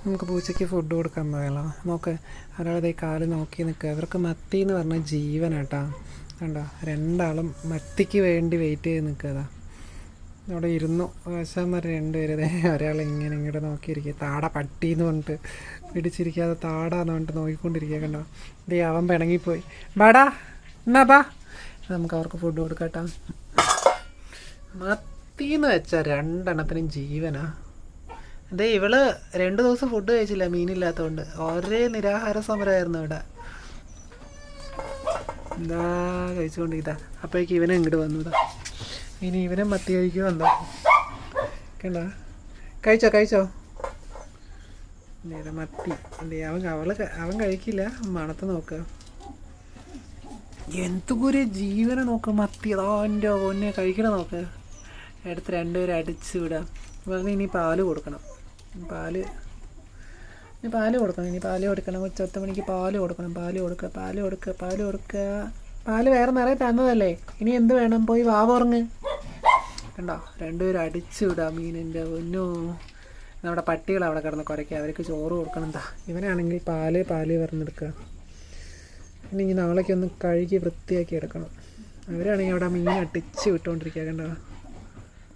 നമുക്ക് പൂച്ചയ്ക്ക് ഫുഡ് കൊടുക്കാൻ പോയാലോ? നോക്ക്, ഒരാളത് കാല് നോക്കി നിൽക്കുക. ഇവർക്ക് മത്തി എന്ന് പറഞ്ഞാൽ ജീവനാട്ടാ. കണ്ടോ, രണ്ടാളും മത്തിക്ക് വേണ്ടി വെയിറ്റ് ചെയ്ത് നിൽക്കുക. അവിടെ ഇരുന്നു വശന്മാർ രണ്ടുപേര്. ഒരാൾ ഇങ്ങനെ ഇങ്ങോട്ട് നോക്കിയിരിക്കുക. താട പട്ടിന്ന് പറഞ്ഞിട്ട് പിടിച്ചിരിക്കാതെ താടാന്ന് പറഞ്ഞിട്ട് നോക്കിക്കൊണ്ടിരിക്കുക. കണ്ടോ, ദേ അവൻ പിണങ്ങിപ്പോയി. ബാടാ എന്നാ ബാ, നമുക്ക് അവർക്ക് ഫുഡ് കൊടുക്കട്ടാ. മത്തിന്ന് വെച്ചാൽ രണ്ടെണ്ണത്തിനും ജീവനാ. അതെ, ഇവള് 2 ദിവസം ഫുഡ് കഴിച്ചില്ല മീനില്ലാത്തതുകൊണ്ട്. ഒരേ നിരാഹാര സമരമായിരുന്നു ഇവിടെ. എന്താ കഴിച്ചുകൊണ്ട് ഇതാ. അപ്പോഴേക്കും ഇവനെ ഇങ്ങോട്ട് വന്നു. ഇതാ ഇനി ഇവനെ മത്തി കഴിക്കുമോ എന്തോ. കണ്ട, കഴിച്ചോ നേരെ മത്തി. അല്ലേ അവൻ കഴിക്കില്ല. മണത്ത് നോക്കുക, എന്തുകൂരെ ജീവനെ നോക്കുക മത്തി. അതാ എൻ്റെ ഒന്നെ കഴിക്കണ നോക്കുക. എടുത്ത് രണ്ടുപേരും അടിച്ച് വിടാം. പറഞ്ഞ് ഇനി പാല് കൊടുക്കണം. പാല് കൊടുക്കണം. 8 മണിക്ക് പാല് കൊടുക്കണം. പാല് കൊടുക്കുക. പാല് വേറെ നിറയെ തന്നതല്ലേ, ഇനി എന്ത് വേണം? പോയി വാവുറങ്ങ്. കണ്ടോ, രണ്ടുപേരും അടിച്ചു വിടാം മീനിൻ്റെ ഒന്നോ. നമ്മുടെ പട്ടികൾ അവിടെ കിടന്ന് കുരയ്ക്കുക. അവർക്ക് ചോറ് കൊടുക്കണം. എന്താ, ഇവനാണെങ്കിൽ പാല് പറഞ്ഞെടുക്കുക. ഇനി നാളേക്കൊന്ന് കഴുകി വൃത്തിയാക്കി എടുക്കണം. അവരാണെങ്കിൽ അവിടെ മീൻ അടിച്ച് വിട്ടുകൊണ്ടിരിക്കുക. കണ്ടോ.